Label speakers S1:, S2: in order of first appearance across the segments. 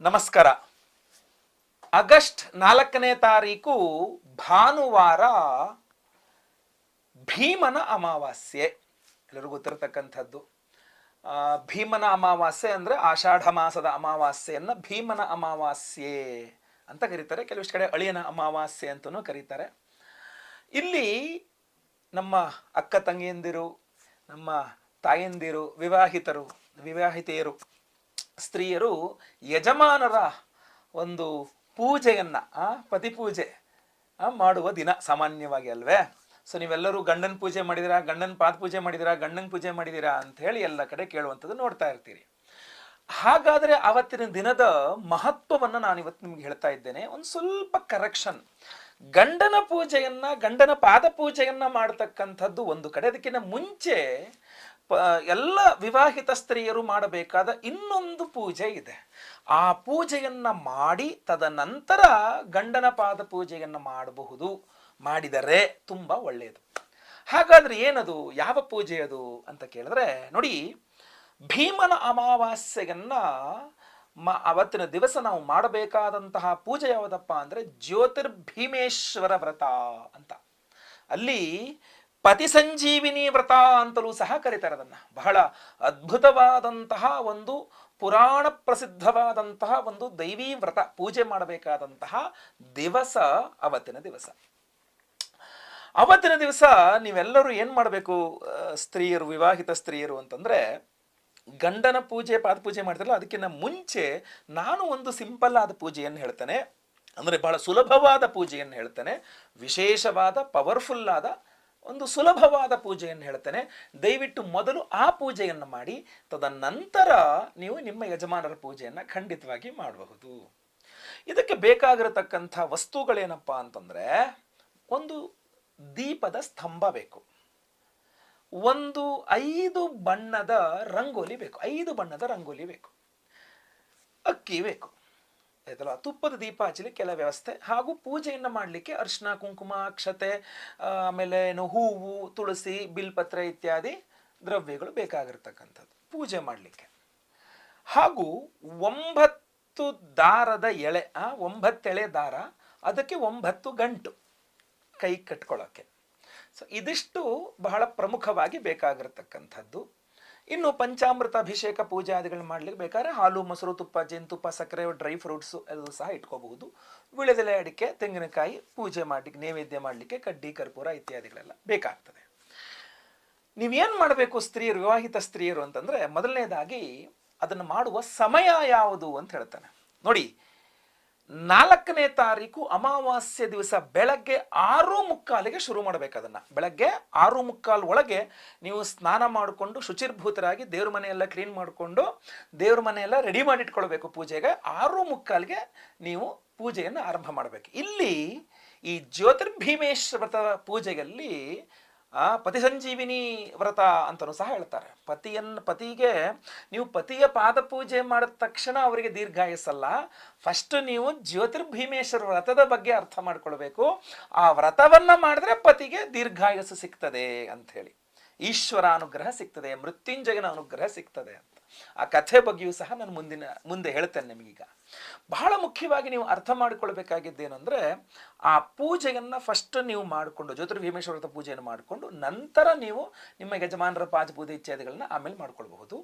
S1: ನಮಸ್ಕಾರ. ಆಗಸ್ಟ್ 4ನೇ ತಾರೀಕು ಭಾನುವಾರ ಭೀಮನ ಅಮಾವಾಸ್ಯೆ. ಎಲ್ಲರಿಗೂ ಗೊತ್ತಿರತಕ್ಕಂಥದ್ದು. ಭೀಮನ ಅಮಾವಾಸ್ಯೆ ಅಂದರೆ ಆಷಾಢ ಮಾಸದ ಅಮಾವಾಸ್ಯೆಯನ್ನು ಭೀಮನ ಅಮಾವಾಸ್ಯೆ ಅಂತ ಕರೀತಾರೆ. ಕೆಲವಿಷ್ಟು ಕಡೆ ಅಳಿಯನ ಅಮಾವಾಸ್ಯೆ ಅಂತಲೂ ಕರೀತಾರೆ. ಇಲ್ಲಿ ನಮ್ಮ ಅಕ್ಕ ತಂಗಿಯಂದಿರು, ನಮ್ಮ ತಾಯಂದಿರು, ವಿವಾಹಿತೆಯರು, ಸ್ತ್ರೀಯರು ಯಜಮಾನರ ಒಂದು ಪೂಜೆಯನ್ನು ಪತಿ ಪೂಜೆ ಮಾಡುವ ದಿನ ಸಾಮಾನ್ಯವಾಗಿ ಅಲ್ವೇ. ಸೊ ನೀವೆಲ್ಲರೂ ಗಂಡನ ಪೂಜೆ ಮಾಡಿದಿರಾ, ಗಂಡನ ಪಾದ ಪೂಜೆ ಮಾಡಿದಿರಾ, ಗಂಡನ ಪೂಜೆ ಮಾಡಿದಿರಾ ಅಂತ ಹೇಳಿ ಎಲ್ಲ ಕಡೆ ಕೇಳುವಂಥದ್ದು ನೋಡ್ತಾ ಇರ್ತೀರಿ. ಹಾಗಾದರೆ ಅವತ್ತಿನ ದಿನದ ಮಹತ್ವವನ್ನು ನಾನು ಇವತ್ತು ನಿಮ್ಗೆ ಹೇಳ್ತಾ ಇದ್ದೇನೆ. ಒಂದು ಸ್ವಲ್ಪ ಕರೆಕ್ಷನ್. ಗಂಡನ ಪೂಜೆಯನ್ನ, ಗಂಡನ ಪಾದ ಪೂಜೆಯನ್ನ ಮಾಡತಕ್ಕಂಥದ್ದು ಒಂದು ಕಡೆ. ಅದಕ್ಕಿಂತ ಮುಂಚೆ ಎಲ್ಲ ವಿವಾಹಿತ ಸ್ತ್ರೀಯರು ಮಾಡಬೇಕಾದ ಇನ್ನೊಂದು ಪೂಜೆ ಇದೆ. ಆ ಪೂಜೆಯನ್ನ ಮಾಡಿ ತದನಂತರ ಗಂಡನ ಪಾದ ಪೂಜೆಯನ್ನ ಮಾಡಬಹುದು. ಮಾಡಿದರೆ ತುಂಬಾ ಒಳ್ಳೆಯದು. ಹಾಗಾದ್ರೆ ಏನದು, ಯಾವ ಪೂಜೆ ಅದು ಅಂತ ಕೇಳಿದ್ರೆ ನೋಡಿ, ಭೀಮನ ಅಮಾವಾಸ್ಯೆಯನ್ನ ಅವತ್ತಿನ ದಿವಸ ನಾವು ಮಾಡಬೇಕಾದಂತಹ ಪೂಜೆ ಯಾವುದಪ್ಪ ಅಂದ್ರೆ ಜ್ಯೋತಿರ್ಭೀಮೇಶ್ವರ ವ್ರತ ಅಂತ. ಅಲ್ಲಿ ಪತಿ ಸಂಜೀವಿನಿ ವ್ರತ ಅಂತಲೂ ಸಹ ಕರೀತಾರೆ ಅದನ್ನ. ಬಹಳ ಅದ್ಭುತವಾದಂತಹ ಒಂದು ಪುರಾಣ ಪ್ರಸಿದ್ಧವಾದಂತಹ ಒಂದು ದೈವೀ ವ್ರತ, ಪೂಜೆ ಮಾಡಬೇಕಾದಂತಹ ದಿವಸ ಅವತ್ತಿನ ದಿವಸ. ಅವತ್ತಿನ ದಿವಸ ನೀವೆಲ್ಲರೂ ಏನ್ ಮಾಡಬೇಕು, ಸ್ತ್ರೀಯರು, ವಿವಾಹಿತ ಸ್ತ್ರೀಯರು ಅಂತಂದ್ರೆ, ಗಂಡನ ಪೂಜೆ ಪಾದ ಪೂಜೆ ಮಾಡ್ತಾರಲ್ಲ, ಅದಕ್ಕಿಂತ ಮುಂಚೆ ನಾನು ಒಂದು ಸಿಂಪಲ್ ಆದ ಪೂಜೆಯನ್ನು ಹೇಳ್ತೇನೆ. ಅಂದ್ರೆ ಬಹಳ ಸುಲಭವಾದ ಪೂಜೆಯನ್ನು ಹೇಳ್ತೇನೆ. ವಿಶೇಷವಾದ ಪವರ್ಫುಲ್ ಆದ ಒಂದು ಸುಲಭವಾದ ಪೂಜೆಯನ್ನು ಹೇಳ್ತೇನೆ. ದಯವಿಟ್ಟು ಮೊದಲು ಆ ಪೂಜೆಯನ್ನು ಮಾಡಿ ತದನಂತರ ನೀವು ನಿಮ್ಮ ಯಜಮಾನರ ಪೂಜೆಯನ್ನು ಖಂಡಿತವಾಗಿ ಮಾಡಬಹುದು. ಇದಕ್ಕೆ ಬೇಕಾಗಿರತಕ್ಕಂಥ ವಸ್ತುಗಳೇನಪ್ಪ ಅಂತಂದ್ರೆ, ಒಂದು ದೀಪದ ಸ್ತಂಭ ಬೇಕು, ಒಂದು 5 ಬಣ್ಣದ ರಂಗೋಲಿ ಬೇಕು, 5 ಬಣ್ಣದ ರಂಗೋಲಿ ಬೇಕು, ಅಕ್ಕಿ ಬೇಕು, ಆಯ್ತಲ್ಲ, ತುಪ್ಪದ ದೀಪ ಹಚ್ಚಲಿಕ್ಕೆ ಕೆಲ ವ್ಯವಸ್ಥೆ, ಹಾಗೂ ಪೂಜೆಯನ್ನು ಮಾಡಲಿಕ್ಕೆ ಅರಿಶಿನ, ಕುಂಕುಮ, ಅಕ್ಷತೆ, ಆಮೇಲೆ ಏನು ಹೂವು, ತುಳಸಿ, ಬಿಲ್ಪತ್ರೆ ಇತ್ಯಾದಿ ದ್ರವ್ಯಗಳು ಬೇಕಾಗಿರ್ತಕ್ಕಂಥದ್ದು ಪೂಜೆ ಮಾಡಲಿಕ್ಕೆ. ಹಾಗೂ 9 ದಾರದ ಎಳೆ, 9 ಎಳೆ ದಾರ, ಅದಕ್ಕೆ 9 ಗಂಟು ಕೈ ಕಟ್ಕೊಳ್ಳೋಕ್ಕೆ. ಸೊ ಇದಿಷ್ಟು ಬಹಳ ಪ್ರಮುಖವಾಗಿ ಬೇಕಾಗಿರ್ತಕ್ಕಂಥದ್ದು. ಇನ್ನು ಪಂಚಾಮೃತ ಅಭಿಷೇಕ ಪೂಜಾದಿಗಳು ಮಾಡ್ಲಿಕ್ಕೆ ಬೇಕಾದ್ರೆ ಹಾಲು, ಮೊಸರು, ತುಪ್ಪ, ಜೇನುತುಪ್ಪ, ಸಕ್ಕರೆ, ಡ್ರೈ ಫ್ರೂಟ್ಸು ಎಲ್ಲೂ ಸಹ ಇಟ್ಕೋಬಹುದು. ವಿಳೆದೆಲೆ, ಅಡಿಕೆ, ತೆಂಗಿನಕಾಯಿ, ಪೂಜೆ ಮಾಡಲಿಕ್ಕೆ, ನೈವೇದ್ಯ ಮಾಡಲಿಕ್ಕೆ ಕಡ್ಡಿ, ಕರ್ಪೂರ ಇತ್ಯಾದಿಗಳೆಲ್ಲ ಬೇಕಾಗ್ತದೆ. ನೀವೇನು ಮಾಡಬೇಕು ಸ್ತ್ರೀಯರು, ವಿವಾಹಿತ ಸ್ತ್ರೀಯರು ಅಂತಂದ್ರೆ, ಮೊದಲನೇದಾಗಿ ಅದನ್ನು ಮಾಡುವ ಸಮಯ ಯಾವುದು ಅಂತ ಹೇಳ್ತಾನೆ ನೋಡಿ. 4ನೇ ತಾರೀಕು ಅಮಾವಾಸ್ಯೆ ದಿವಸ ಬೆಳಗ್ಗೆ 6:45ಗೆ ಶುರು ಮಾಡಬೇಕು. ಅದನ್ನ ಬೆಳಗ್ಗೆ 6:45 ಒಳಗೆ ನೀವು ಸ್ನಾನ ಮಾಡಿಕೊಂಡು ಶುಚಿರ್ಭೂತರಾಗಿ ದೇವ್ರ ಮನೆಯೆಲ್ಲ ಕ್ಲೀನ್ ಮಾಡಿಕೊಂಡು ದೇವ್ರ ಮನೆಯೆಲ್ಲ ರೆಡಿ ಮಾಡಿ ಇಟ್ಕೊಳ್ಬೇಕು. ಪೂಜೆಗೆ 6:45ಗೆ ನೀವು ಪೂಜೆಯನ್ನು ಆರಂಭ ಮಾಡಬೇಕು. ಇಲ್ಲಿ ಈ ಜ್ಯೋತಿರ್ಭೀಮೇಶ್ವರ ವ್ರತ ಪೂಜೆಯಲ್ಲಿ ಪತಿ ಸಂಜೀವಿನಿ ವ್ರತ ಅಂತಲೂ ಸಹ ಹೇಳ್ತಾರೆ. ಪತಿಗೆ ನೀವು ಪತಿಯ ಪಾದ ಪೂಜೆ ಮಾಡಿದ ತಕ್ಷಣ ಅವರಿಗೆ ದೀರ್ಘಾಯಸ್ಸಲ್ಲ. ಫಸ್ಟ್ ನೀವು ಜ್ಯೋತಿರ್ಭೀಮೇಶ್ವರ ವ್ರತದ ಬಗ್ಗೆ ಅರ್ಥ ಮಾಡ್ಕೊಳ್ಬೇಕು. ಆ ವ್ರತವನ್ನ ಮಾಡಿದ್ರೆ ಪತಿಗೆ ದೀರ್ಘಾಯಸ್ಸು ಸಿಗ್ತದೆ ಅಂತ ಹೇಳಿ, ಈಶ್ವರ ಅನುಗ್ರಹ ಸಿಗ್ತದೆ, ಮೃತ್ಯುಂಜಯನ ಅನುಗ್ರಹ ಸಿಗ್ತದೆ ಅಂತ. ಆ ಕಥೆ ಬಗ್ಗೆಯೂ ಸಹ ನಾನು ಮುಂದೆ ಹೇಳ್ತೇನೆ ನಿಮಗೀಗ. ಬಹಳ ಮುಖ್ಯವಾಗಿ ನೀವು ಅರ್ಥ ಮಾಡಿಕೊಳ್ಬೇಕಾಗಿದ್ದೇನೆಂದ್ರೆ, ಆ ಪೂಜೆಯನ್ನ ಫಸ್ಟ್ ನೀವು ಮಾಡಿಕೊಂಡು, ಜ್ಯೋತಿರ್ಭೀಮೇಶ್ವರ ವ್ರತ ಪೂಜೆಯನ್ನು ಮಾಡಿಕೊಂಡು ನಂತರ ನೀವು ನಿಮ್ಮ ಯಜಮಾನರ ಪಾದ ಪೂಜೆ ಇತ್ಯಾದಿಗಳನ್ನ ಆಮೇಲೆ ಮಾಡ್ಕೊಳ್ಬಹುದು.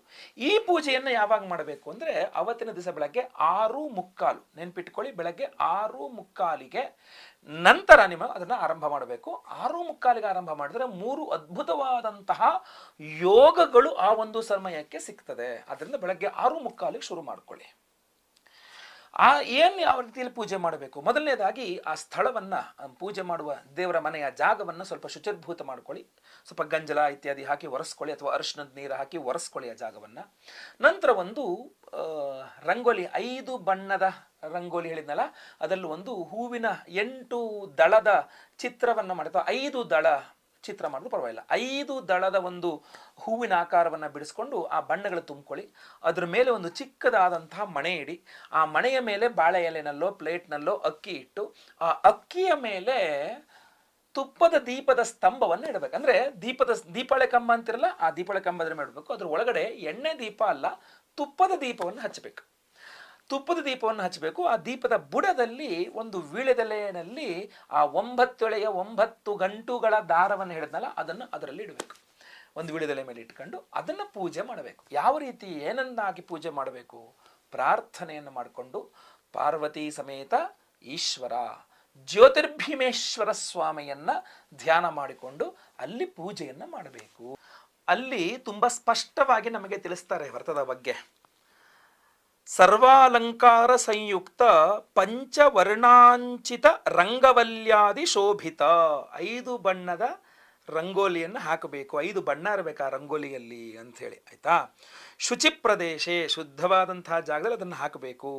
S1: ಈ ಪೂಜೆಯನ್ನು ಯಾವಾಗ ಮಾಡಬೇಕು ಅಂದ್ರೆ, ಅವತ್ತಿನ ದಿವಸ ಬೆಳಗ್ಗೆ 6:45, ನೆನ್ಪಿಟ್ಕೊಳ್ಳಿ, ಬೆಳಗ್ಗೆ 6:45ಗೆ ನಂತರ ನಿಮ್ಮ ಅದನ್ನ ಆರಂಭ ಮಾಡಬೇಕು. 6:45ಗೆ ಆರಂಭ ಮಾಡಿದ್ರೆ 3 ಅದ್ಭುತವಾದಂತಹ ಯೋಗಗಳು ಆ ಒಂದು ಸಮಯಕ್ಕೆ ಸಿಗ್ತದೆ. ಅದರಿಂದ ಬೆಳಗ್ಗೆ 6:45ಗೆ ಶುರು ಮಾಡ್ಕೊಳ್ಳಿ. ಯಾವ ರೀತಿಯಲ್ಲಿ ಪೂಜೆ ಮಾಡಬೇಕು? ಮೊದಲನೇದಾಗಿ ಆ ಸ್ಥಳವನ್ನ, ಪೂಜೆ ಮಾಡುವ ದೇವರ ಮನೆಯ ಜಾಗವನ್ನ ಸ್ವಲ್ಪ ಶುಚಿರ್ಭೂತ ಮಾಡ್ಕೊಳ್ಳಿ. ಸ್ವಲ್ಪ ಗಂಜಲ ಇತ್ಯಾದಿ ಹಾಕಿ ಒರೆಸ್ಕೊಳ್ಳಿ, ಅಥವಾ ಅರಿಶಿನದ ನೀರು ಹಾಕಿ ಒರೆಸ್ಕೊಳ್ಳಿ ಆ ಜಾಗವನ್ನ. ನಂತರ ಒಂದು ರಂಗೋಲಿ, 5 ಬಣ್ಣದ ರಂಗೋಲಿ ಹೇಳಿದ್ನಲ್ಲ, ಅದರಲ್ಲಿ ಒಂದು ಹೂವಿನ 8 ದಳದ ಚಿತ್ರವನ್ನ ಮಾಡಿ, ಅಥವಾ 5 ದಳ ಚಿತ್ರ ಮಾಡೋದು ಪರವಾಗಿಲ್ಲ, 5 ದಳದ ಒಂದು ಹೂವಿನ ಆಕಾರವನ್ನ ಬಿಡಿಸ್ಕೊಂಡು ಆ ಬಣ್ಣಗಳು ತುಂಬಿಕೊಳ್ಳಿ. ಅದ್ರ ಮೇಲೆ ಒಂದು ಚಿಕ್ಕದಾದಂತಹ ಮಣೆ ಇಡಿ. ಆ ಮಣೆಯ ಮೇಲೆ ಬಾಳೆ ಎಲೆನಲ್ಲೋ ಪ್ಲೇಟ್ನಲ್ಲೋ ಅಕ್ಕಿ ಇಟ್ಟು, ಆ ಅಕ್ಕಿಯ ಮೇಲೆ ತುಪ್ಪದ ದೀಪದ ಸ್ತಂಭವನ್ನು ಇಡಬೇಕು. ಅಂದ್ರೆ ದೀಪಾಳೆ ಕಂಬ ಅಂತಿರಲ್ಲ, ಆ ದೀಪಾಳೆ ಕಂಬ ಅದ್ರ ಮಾಡಬೇಕು. ಅದ್ರ ಒಳಗಡೆ ಎಣ್ಣೆ ದೀಪ ಅಲ್ಲ, ತುಪ್ಪದ ದೀಪವನ್ನು ಹಚ್ಚಬೇಕು. ತುಪ್ಪದ ದೀಪವನ್ನು ಹಚ್ಚಬೇಕು. ಆ ದೀಪದ ಬುಡದಲ್ಲಿ ಒಂದು ವೀಳ್ಯದೆಲೆಯಲ್ಲಿ ಆ 9 ಎಳೆಯ 9 ಗಂಟುಗಳ ದಾರವನ್ನು ಹೇಳಿದ್ನಲ್ಲ ಅದನ್ನು ಅದರಲ್ಲಿ ಇಡಬೇಕು. ಒಂದು ವೀಳ್ಯದೆಲೆ ಮೇಲೆ ಇಟ್ಕೊಂಡು ಅದನ್ನು ಪೂಜೆ ಮಾಡಬೇಕು. ಯಾವ ರೀತಿ ಏನನ್ನಾಗಿ ಪೂಜೆ ಮಾಡಬೇಕು? ಪ್ರಾರ್ಥನೆಯನ್ನು ಮಾಡಿಕೊಂಡು ಪಾರ್ವತಿ ಸಮೇತ ಈಶ್ವರ ಜ್ಯೋತಿರ್ಭೀಮೇಶ್ವರ ಸ್ವಾಮಿಯನ್ನ ಧ್ಯಾನ ಮಾಡಿಕೊಂಡು ಅಲ್ಲಿ ಪೂಜೆಯನ್ನು ಮಾಡಬೇಕು. ಅಲ್ಲಿ ತುಂಬಾ ಸ್ಪಷ್ಟವಾಗಿ ನಮಗೆ ತಿಳಿಸ್ತಾರೆ ವ್ರತದ ಬಗ್ಗೆ. ಸರ್ವಾಲಂಕಾರ ಸಂಯುಕ್ತ ಪಂಚವರ್ಣಾಂಚಿತ ರಂಗವಲ್ಯಾದಿ ಶೋಭಿತ. 5 ಬಣ್ಣದ ರಂಗೋಲಿಯನ್ನು ಹಾಕಬೇಕು. 5 ಬಣ್ಣ ಇರಬೇಕು ಆ ರಂಗೋಲಿಯಲ್ಲಿ ಅಂಥೇಳಿ, ಆಯ್ತಾ. ಶುಚಿ ಪ್ರದೇಶ, ಶುದ್ಧವಾದಂತಹ ಜಾಗದಲ್ಲಿ ಅದನ್ನು ಹಾಕಬೇಕು.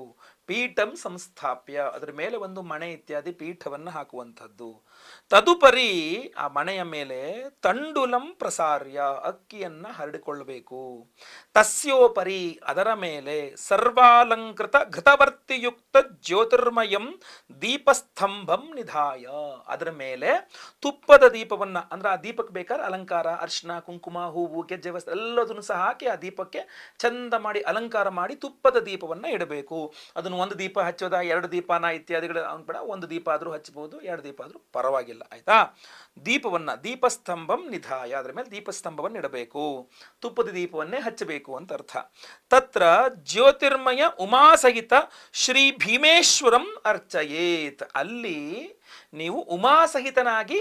S1: ಪೀಠಂ ಸಂಸ್ಥಾಪ್ಯ, ಅದರ ಮೇಲೆ ಒಂದು ಮಣೆ ಇತ್ಯಾದಿ ಪೀಠವನ್ನು ಹಾಕುವಂಥದ್ದು. ತದುಪರಿ ಆ ಮಣೆಯ ಮೇಲೆ ತಂಡುಲಂ ಪ್ರಸಾರ್ಯ, ಅಕ್ಕಿಯನ್ನು ಹರಡಿಕೊಳ್ಳಬೇಕು. ತಸ್ಯೋಪರಿ, ಅದರ ಮೇಲೆ ಸರ್ವಾಲಂಕೃತ ಘೃತವರ್ತಿಯುಕ್ತ ಜ್ಯೋತಿರ್ಮಯಂ ದೀಪಸ್ತಂಭಂ ನಿಧಾಯ, ಅದರ ಮೇಲೆ ತುಪ್ಪದ ದೀಪವನ್ನು, ಅಂದ್ರೆ ಆ ದೀಪಕ್ಕೆ ಬೇಕಾದ್ರೆ ಅಲಂಕಾರ ಅರ್ಶಿನ ಕುಂಕುಮ ಹೂವು ಗೆಜ್ಜೆ ವಸ್ತು ಎಲ್ಲದನ್ನು ಸಹ ಹಾಕಿ ಆ ದೀಪಕ್ಕೆ ಚಂದ ಮಾಡಿ ಅಲಂಕಾರ ಮಾಡಿ ತುಪ್ಪದ ದೀಪವನ್ನು ಇಡಬೇಕು. ಅದನ್ನು 1 ದೀಪ ಹಚ್ಚೋದ 2 ದೀಪನ ಇತ್ಯಾದಿಗಳು ಬೇಡ, 1 ದೀಪ ಆದರೂ ಹಚ್ಚಬಹುದು, 2 ದೀಪ ಆದರೂ ಪರವಾಗಿಲ್ಲ, ಆಯ್ತಾ. ದೀಪವನ್ನ ದೀಪಸ್ತಂಭಂ ನಿಧಾಯ, ಅದರ ಮೇಲೆ ದೀಪಸ್ತಂಭವನ್ನು ಇಡಬೇಕು. ತುಪ್ಪದ ದೀಪವನ್ನೇ ಹಚ್ಚಬೇಕು ಅಂತ ಅರ್ಥ. ತತ್ರ ಜ್ಯೋತಿರ್ಮಯ ಉಮಾಸಹಿತ ಶ್ರೀ ಭೀಮೇಶ್ವರಂ ಅರ್ಚಯೇತ್, ಅಲ್ಲಿ ನೀವು ಉಮಾಸಹಿತನಾಗಿ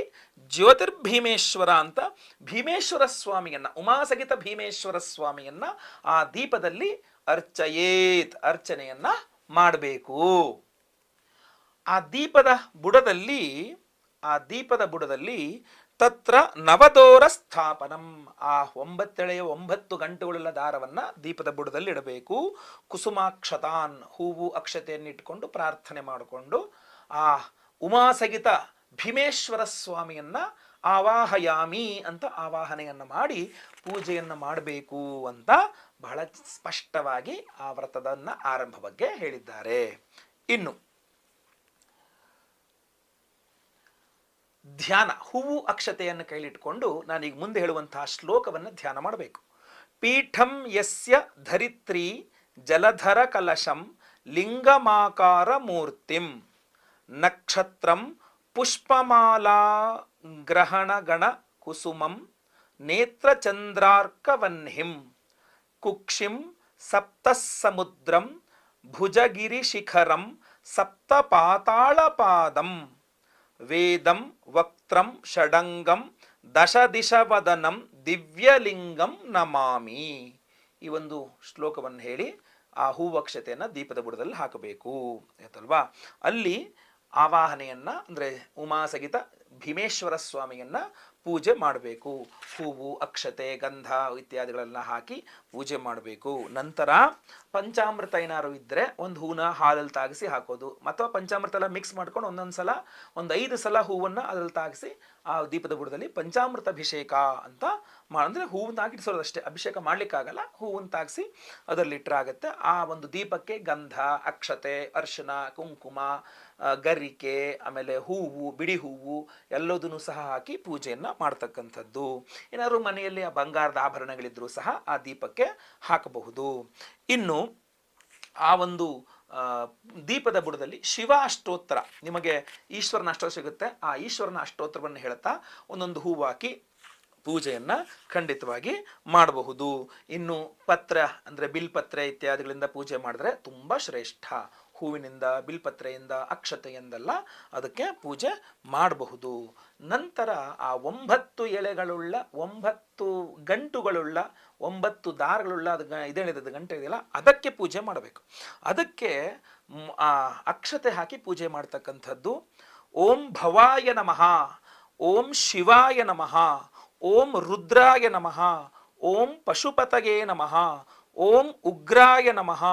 S1: ಜ್ಯೋತಿರ್ಭೀಮೇಶ್ವರ ಅಂತ ಭೀಮೇಶ್ವರ ಸ್ವಾಮಿಯನ್ನ, ಉಮಾಸಹಿತ ಭೀಮೇಶ್ವರ ಸ್ವಾಮಿಯನ್ನ ಆ ದೀಪದಲ್ಲಿ ಅರ್ಚಯೇತ್, ಅರ್ಚನೆಯನ್ನ ಮಾಡಬೇಕು. ಆ ದೀಪದ ಬುಡದಲ್ಲಿ ತತ್ರ ನವದೋರ ಸ್ಥಾಪನಂ, ಆ 9 ಎಳೆಯ 9 ಗಂಟುಗಳುಳ್ಳ ದಾರವನ್ನ ದೀಪದ ಬುಡದಲ್ಲಿ ಇಡಬೇಕು. ಕುಸುಮಾಕ್ಷತಾನ್, ಹೂವು ಅಕ್ಷತೆಯನ್ನು ಇಟ್ಕೊಂಡು ಪ್ರಾರ್ಥನೆ ಮಾಡಿಕೊಂಡು ಆ ಉಮಾಸಹಿತ ಭೀಮೇಶ್ವರ ಸ್ವಾಮಿಯನ್ನ ಆವಾಹಯಾಮಿ ಅಂತ ಆವಾಹನೆಯನ್ನು ಮಾಡಿ ಪೂಜೆಯನ್ನು ಮಾಡಬೇಕು ಅಂತ ಬಹಳ ಸ್ಪಷ್ಟವಾಗಿ ಆ ವ್ರತದನ್ನ ಆರಂಭ ಬಗ್ಗೆ ಹೇಳಿದ್ದಾರೆ. ಇನ್ನು ಧ್ಯಾನ, ಹೂವು ಅಕ್ಷತೆಯನ್ನು ಕೈಲಿಟ್ಕೊಂಡು ನಾನೀಗ ಮುಂದೆ ಹೇಳುವಂತಹ ಶ್ಲೋಕವನ್ನು ಧ್ಯಾನ ಮಾಡಬೇಕು. ಪೀಠಂ ಯಸ್ಯ ಧರಿತ್ರಿ ಜಲಧರ ಕಲಶಂ ಲಿಂಗಮಾಕಾರ ಮೂರ್ತಿಂ ನಕ್ಷತ್ರಂ ಪುಷ್ಪಮಾಲಾ ಗ್ರಹಣ ಗಣ ಕುಸುಮಂ ನೇತ್ರಚಂದ್ರಾರ್ಕವನ್ಹಿಂ ಕುಕ್ಷಿಂ ಸಪ್ತಸಮುದ್ರಂ ಭುಜಗಿರಿಶಿಖರಂ ಸಪ್ತಪಾತಾಳಪಾದಂ ವೇದಂ ವಕ್ತ್ರಂ ಷಡಂಗಂ ದಶದಿಶವದನಂ ದಿವ್ಯಲಿಂಗಂ ನಮಾಮಿ. ಈ ಒಂದು ಶ್ಲೋಕವನ್ನು ಹೇಳಿ ಆ ಹೂವಕ್ಷತೆಯನ್ನು ದೀಪದ ಬುಡದಲ್ಲಿ ಹಾಕಬೇಕು ಆಯ್ತಲ್ವಾ. ಅಲ್ಲಿ ಆವಾಹನೆಯನ್ನ ಅಂದ್ರೆ ಉಮಾಸಹಿತ ಭೀಮೇಶ್ವರ ಸ್ವಾಮಿಯನ್ನ ಪೂಜೆ ಮಾಡಬೇಕು. ಹೂವು ಅಕ್ಷತೆ ಗಂಧ ಇತ್ಯಾದಿಗಳೆಲ್ಲ ಹಾಕಿ ಪೂಜೆ ಮಾಡಬೇಕು. ನಂತರ ಪಂಚಾಮೃತ ಏನಾರು ಇದ್ದರೆ ಒಂದು ಹೂನ ಹಾಲಲ್ಲಿ ತಾಗಿಸಿ ಹಾಕೋದು, ಅಥವಾ ಪಂಚಾಮೃತ ಎಲ್ಲ ಮಿಕ್ಸ್ ಮಾಡ್ಕೊಂಡು ಒಂದೊಂದ್ಸಲ 5 ಸಲ ಹೂವನ್ನು ಅದ್ರಲ್ಲಿ ತಾಗಿಸಿ ಆ ದೀಪದ ಬುಡದಲ್ಲಿ ಪಂಚಾಮೃತ ಅಭಿಷೇಕ ಅಂತ ಅಂದರೆ ಹೂವನ್ನು ತಾಗಿಡಿಸೋದು ಅಷ್ಟೇ, ಅಭಿಷೇಕ ಮಾಡ್ಲಿಕ್ಕಾಗಲ್ಲ, ಹೂವನ್ನು ತಾಗಿಸಿ ಅದರಲ್ಲಿ ಇಟ್ಟರಾಗತ್ತೆ. ಆ ಒಂದು ದೀಪಕ್ಕೆ ಗಂಧ ಅಕ್ಷತೆ ಅರ್ಶಿನ ಕುಂಕುಮ ಗರಿಕೆ ಆಮೇಲೆ ಹೂವು ಬಿಡಿ ಹೂವು ಎಲ್ಲದನ್ನು ಸಹ ಹಾಕಿ ಪೂಜೆಯನ್ನು ಮಾಡ್ತಕ್ಕಂಥದ್ದು. ಏನಾದ್ರು ಮನೆಯಲ್ಲಿ ಬಂಗಾರದ ಆಭರಣಗಳಿದ್ರೂ ಸಹ ಆ ದೀಪಕ್ಕೆ ಹಾಕಬಹುದು. ಇನ್ನು ಆ ಒಂದು ದೀಪದ ಬುಡದಲ್ಲಿ ಶಿವ ಅಷ್ಟೋತ್ತರ, ನಿಮಗೆ ಈಶ್ವರನ ಅಷ್ಟೋತ್ತರ ಸಿಗುತ್ತೆ, ಆ ಈಶ್ವರನ ಅಷ್ಟೋತ್ತರವನ್ನು ಹೇಳ್ತಾ ಒಂದೊಂದು ಹೂವು ಹಾಕಿ ಪೂಜೆಯನ್ನು ಖಂಡಿತವಾಗಿ ಮಾಡಬಹುದು. ಇನ್ನು ಪತ್ರ ಅಂದರೆ ಬಿಲ್ಪತ್ರೆ ಇತ್ಯಾದಿಗಳಿಂದ ಪೂಜೆ ಮಾಡಿದ್ರೆ ತುಂಬ ಶ್ರೇಷ್ಠ. ಹೂವಿನಿಂದ ಬಿಲ್ಪತ್ರೆಯಿಂದ ಅಕ್ಷತೆಯಿಂದೆಲ್ಲ ಅದಕ್ಕೆ ಪೂಜೆ ಮಾಡಬಹುದು. ನಂತರ ಆ 9 ಎಳೆಗಳುಳ್ಳ 9 ಗಂಟುಗಳುಳ್ಳ 9 ದಾರಗಳುಳ್ಳ ಅದು ಇದೇನಿದೆ ಗಂಟೆ ಇದೆಯಲ್ಲ ಅದಕ್ಕೆ ಪೂಜೆ ಮಾಡಬೇಕು. ಅದಕ್ಕೆ ಆ ಅಕ್ಷತೆ ಹಾಕಿ ಪೂಜೆ ಮಾಡ್ತಕ್ಕಂಥದ್ದು. ಓಂ ಭವಾಯ ನಮಃ, ಓಂ ಶಿವಾಯ ನಮಃ, ಓಂ ರುದ್ರಾಯ ನಮಃ, ಓಂ ಪಶುಪತಯೇ ನಮಃ, ಓಂ ಉಗ್ರಾಯ ನಮಃ,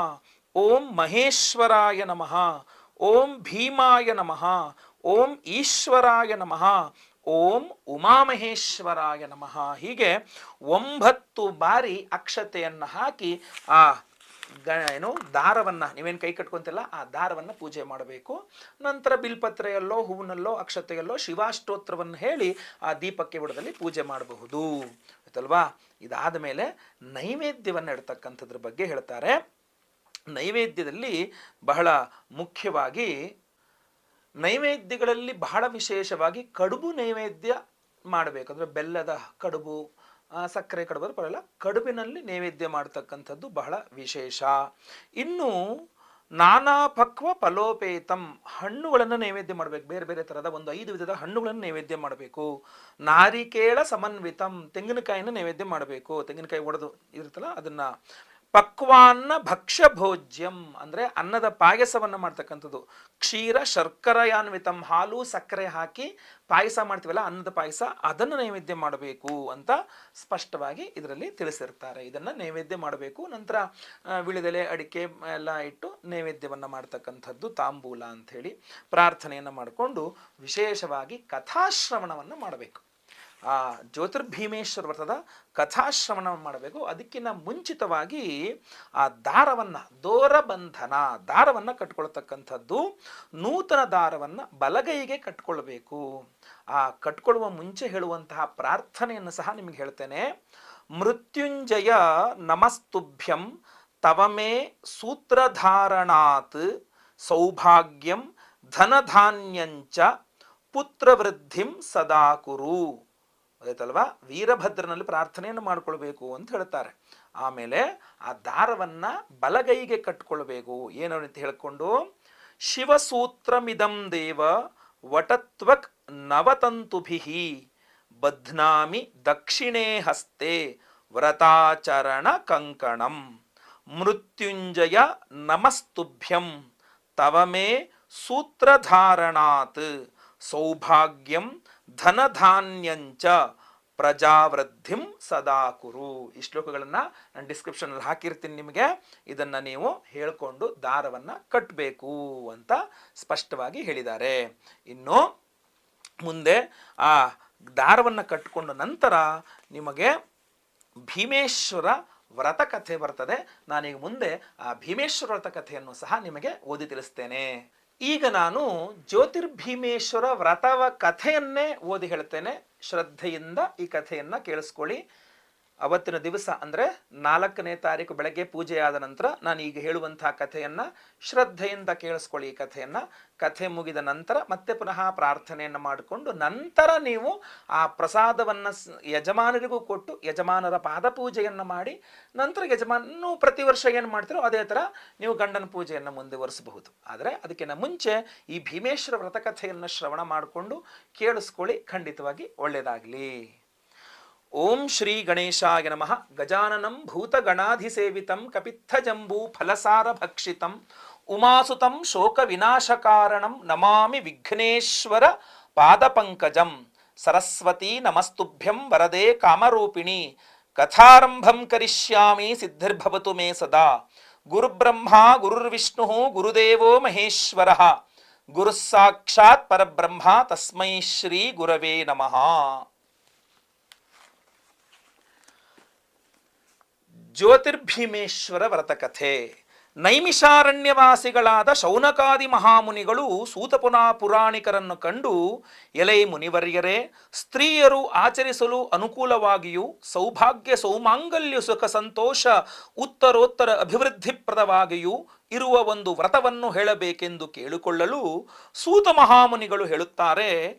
S1: ಓಂ ಮಹೇಶ್ವರಾಯ ನಮಃ, ಓಂ ಭೀಮಾಯ ನಮಃ, ಓಂ ಈಶ್ವರಾಯ ನಮಃ, ಓಂ ಉಮಾಮಹೇಶ್ವರಾಯ ನಮಃ. ಹೀಗೆ 9 ಬಾರಿ ಅಕ್ಷತೆಯನ್ನು ಹಾಕಿ ಆ ದಾರವನ್ನು ನೀವೇನು ಕೈ ಕಟ್ಕೊಂತಿಲ್ಲ ಆ ದಾರವನ್ನು ಪೂಜೆ ಮಾಡಬೇಕು. ನಂತರ ಬಿಲ್ಪತ್ರೆಯಲ್ಲೋ ಹೂವಿನಲ್ಲೋ ಅಕ್ಷತೆಯಲ್ಲೋ ಶಿವಾಷ್ಟೋತ್ರವನ್ನು ಹೇಳಿ ಆ ದೀಪಕ್ಕೆ ಬುಡದಲ್ಲಿ ಪೂಜೆ ಮಾಡಬಹುದು ಆಯ್ತಲ್ವಾ. ಇದಾದ ಮೇಲೆ ನೈವೇದ್ಯವನ್ನು ಇಡ್ತಕ್ಕಂಥದ್ರ ಬಗ್ಗೆ ಹೇಳ್ತಾರೆ. ನೈವೇದ್ಯದಲ್ಲಿ ಬಹಳ ಮುಖ್ಯವಾಗಿ ನೈವೇದ್ಯಗಳಲ್ಲಿ ಬಹಳ ವಿಶೇಷವಾಗಿ ಕಡುಬು ನೈವೇದ್ಯ ಮಾಡಬೇಕು. ಅಂದರೆ ಬೆಲ್ಲದ ಕಡುಬು, ಸಕ್ಕರೆ ಕಡುಬು ಬರಲ್ಲ, ಕಡುಬಿನಲ್ಲಿ ನೈವೇದ್ಯ ಮಾಡ್ತಕ್ಕಂಥದ್ದು ಬಹಳ ವಿಶೇಷ. ಇನ್ನು ನಾನಾ ಪಕ್ವ ಫಲೋಪೇತಂ, ಹಣ್ಣುಗಳನ್ನು ನೈವೇದ್ಯ ಮಾಡಬೇಕು. ಬೇರೆ ಬೇರೆ ಥರದ ಒಂದು 5 ವಿಧದ ಹಣ್ಣುಗಳನ್ನು ನೈವೇದ್ಯ ಮಾಡಬೇಕು. ನಾರಿಕೇಳ ಸಮನ್ವಿತಂ, ತೆಂಗಿನಕಾಯಿನ ನೈವೇದ್ಯ ಮಾಡಬೇಕು. ತೆಂಗಿನಕಾಯಿ ಒಡೆದು ಇರುತ್ತಲ್ಲ ಅದನ್ನು. ಪಕ್ವಾನ್ನ ಭಕ್ಷ್ಯ ಭೋಜ್ಯಂ, ಅಂದರೆ ಅನ್ನದ ಪಾಯಸವನ್ನು ಮಾಡ್ತಕ್ಕಂಥದ್ದು. ಕ್ಷೀರ ಶರ್ಕರಯಾನ್ವಿತಂ, ಹಾಲು ಸಕ್ಕರೆ ಹಾಕಿ ಪಾಯಸ ಮಾಡ್ತೀವಲ್ಲ ಅನ್ನದ ಪಾಯಸ, ಅದನ್ನು ನೈವೇದ್ಯ ಮಾಡಬೇಕು ಅಂತ ಸ್ಪಷ್ಟವಾಗಿ ಇದರಲ್ಲಿ ತಿಳಿಸಿರ್ತಾರೆ. ಇದನ್ನು ನೈವೇದ್ಯ ಮಾಡಬೇಕು. ನಂತರ ವಿಳಿದೆಲೆ ಅಡಿಕೆ ಎಲ್ಲ ಇಟ್ಟು ನೈವೇದ್ಯವನ್ನು ಮಾಡ್ತಕ್ಕಂಥದ್ದು ತಾಂಬೂಲ ಅಂಥೇಳಿ ಪ್ರಾರ್ಥನೆಯನ್ನು ಮಾಡಿಕೊಂಡು ವಿಶೇಷವಾಗಿ ಕಥಾಶ್ರವಣವನ್ನು ಮಾಡಬೇಕು. ಆ ಜ್ಯೋತಿರ್ಭೀಮೇಶ್ವರ ವ್ರತದ ಕಥಾಶ್ರವಣ ಮಾಡಬೇಕು. ಅದಕ್ಕಿಂತ ಮುಂಚಿತವಾಗಿ ಆ ದಾರವನ್ನು, ದಾರವನ್ನು ಕಟ್ಕೊಳ್ತಕ್ಕಂಥದ್ದು. ನೂತನ ದಾರವನ್ನು ಬಲಗೈಗೆ ಕಟ್ಕೊಳ್ಬೇಕು. ಆ ಕಟ್ಕೊಳ್ಳುವ ಮುಂಚೆ ಹೇಳುವಂತಹ ಪ್ರಾರ್ಥನೆಯನ್ನು ಸಹ ನಿಮಗೆ ಹೇಳ್ತೇನೆ. ಮೃತ್ಯುಂಜಯ ನಮಸ್ತುಭ್ಯಂ ತವಮೇ ಸೂತ್ರಧಾರಣಾತ್ ಸೌಭಾಗ್ಯಂ ಧನಧಾನ್ಯಂಚ ಪುತ್ರವೃದ್ಧಿಂ ಸದಾ ಕುರು. ಅದಾಯ್ತಲ್ವಾ, ವೀರಭದ್ರನಲ್ಲಿ ಪ್ರಾರ್ಥನೆಯನ್ನು ಮಾಡಿಕೊಳ್ಬೇಕು ಅಂತ ಹೇಳ್ತಾರೆ. ಆಮೇಲೆ ಆ ದಾರವನ್ನು ಬಲಗೈಗೆ ಕಟ್ಕೊಳ್ಬೇಕು. ಏನು ಅಂತ ಹೇಳಿಕೊಂಡು, ಶಿವಸೂತ್ರಮಿದಂ ದೇವ ವಟತ್ವಕ್ ನವತಂತುಭಿಃ ಬಧ್ನಾಮಿ ದಕ್ಷಿಣೇ ಹಸ್ತೆ ವ್ರತಾಚರಣ ಕಂಕಣಂ ಮೃತ್ಯುಂಜಯ ನಮಸ್ತುಭ್ಯಂ ತವಮೇ ಸೂತ್ರಧಾರಣಾತ್ ಸೌಭಾಗ್ಯಂ ಧನಧಾನ್ಯಂಚ ಪ್ರಜಾವೃದ್ಧಿಂ ಸದಾ ಕುರು. ಈ ಶ್ಲೋಕಗಳನ್ನು ನಾನು ಡಿಸ್ಕ್ರಿಪ್ಷನಲ್ಲಿ ಹಾಕಿರ್ತೀನಿ ನಿಮಗೆ. ಇದನ್ನು ನೀವು ಹೇಳಿಕೊಂಡು ದಾರವನ್ನು ಕಟ್ಟಬೇಕು ಅಂತ ಸ್ಪಷ್ಟವಾಗಿ ಹೇಳಿದ್ದಾರೆ. ಇನ್ನು ಮುಂದೆ ಆ ದಾರವನ್ನು ಕಟ್ಟಿಕೊಂಡ ನಂತರ ನಿಮಗೆ ಭೀಮೇಶ್ವರ ವ್ರತಕಥೆ ಬರ್ತದೆ. ನಾನೀಗ ಮುಂದೆ ಆ ಭೀಮೇಶ್ವರ ವ್ರತಕಥೆಯನ್ನು ಸಹ ನಿಮಗೆ ಓದಿ ತಿಳಿಸ್ತೇನೆ. ಈಗ ನಾನು ಜ್ಯೋತಿರ್ಭೀಮೇಶ್ವರ ವ್ರತವ ಕಥೆಯನ್ನೇ ಓದಿ ಹೇಳ್ತೇನೆ. ಶ್ರದ್ಧೆಯಿಂದ ಈ ಕಥೆಯನ್ನು ಕೇಳಿಸ್ಕೊಳ್ಳಿ. ಅವತ್ತಿನ ದಿವಸ ಅಂದರೆ 4ನೇ ತಾರೀಕು ಬೆಳಗ್ಗೆ ಪೂಜೆ ಆದ ನಂತರ ನಾನು ಈಗ ಹೇಳುವಂತಹ ಕಥೆಯನ್ನು ಶ್ರದ್ಧೆಯಿಂದ ಕೇಳಿಸ್ಕೊಳ್ಳಿ. ಈ ಕಥೆ ಮುಗಿದ ನಂತರ ಮತ್ತೆ ಪುನಃ ಪ್ರಾರ್ಥನೆಯನ್ನು ಮಾಡಿಕೊಂಡು ನಂತರ ನೀವು ಆ ಪ್ರಸಾದವನ್ನು ಯಜಮಾನರಿಗೂ ಕೊಟ್ಟು ಯಜಮಾನರ ಪಾದಪೂಜೆಯನ್ನು ಮಾಡಿ ನಂತರ ಯಜಮಾನನು ಪ್ರತಿ ವರ್ಷ ಏನು ಮಾಡ್ತೀರೋ ಅದೇ ಥರ ನೀವು ಗಂಡನ ಪೂಜೆಯನ್ನು ಮುಂದುವರಿಸಬಹುದು. ಆದರೆ ಅದಕ್ಕಿಂತ ಮುಂಚೆ ಈ ಭೀಮೇಶ್ವರ ವ್ರತಕಥೆಯನ್ನು ಶ್ರವಣ ಮಾಡಿಕೊಂಡು ಕೇಳಿಸ್ಕೊಳ್ಳಿ, ಖಂಡಿತವಾಗಿ ಒಳ್ಳೆಯದಾಗಲಿ. ಓಂ ಶ್ರೀ ಗಣೇಶಾಯ ನಮಃ. ಗಜಾನನಂ ಭೂತಗಣಾಧಿಸೇವಿತಂ ಕಪಿತ್ಥಜಂಬೂ ಫಲಸಾರ ಭಕ್ಷಿತಂ ಉಮಾಸುತಂ ಶೋಕ ವಿನಾಶಕಾರಣಂ ನಮಾಮಿ ವಿಘ್ನೇಶ್ವರ ಪಾದಪಂಕಜಂ. ಸರಸ್ವತಿ ನಮಸ್ತುಭ್ಯಂ ವರದೆ ಕಾಮರೂಪಿಣಿ. ಕಥಾರಂಭಂ ಕರಿಷ್ಯಾಮಿ ಸಿದ್ಧಿರ್ಭವತು ಮೇ ಸದಾ. ಗುರುಬ್ರಹ್ಮ ಗುರುರ್ವಿಷ್ಣು ಗುರುದೇವೋ ಮಹೇಶ್ವರಃ. ಗುರುಃ ಸಾಕ್ಷಾತ್ ಪರಬ್ರಹ್ಮ ತಸ್ಮೈ ಶ್ರೀ ಗುರವೇ ನಮಃ. ಜ್ಯೋತಿರ್ಭೀಮೇಶ್ವರ ವ್ರತಕಥೆ. ನೈಮಿಷಾರಣ್ಯವಾಸಿಗಳಾದ ಶೌನಕಾದಿ ಮಹಾಮುನಿಗಳು ಸೂತಪುನ ಪುರಾಣಿಕರನ್ನು ಕಂಡು, ಎಲೈ ಮುನಿವರ್ಯರೇ, ಸ್ತ್ರೀಯರು ಆಚರಿಸಲು ಅನುಕೂಲವಾಗಿಯೂ ಸೌಭಾಗ್ಯ ಸೌಮಾಂಗಲ್ಯ ಸುಖ ಸಂತೋಷ ಉತ್ತರೋತ್ತರ ಅಭಿವೃದ್ಧಿಪ್ರದವಾಗಿಯೂ ಇರುವ ಒಂದು ವ್ರತವನ್ನು ಹೇಳಬೇಕೆಂದು ಕೇಳಿಕೊಳ್ಳಲು ಸೂತ ಮಹಾಮುನಿಗಳು ಹೇಳುತ್ತಾರೆ,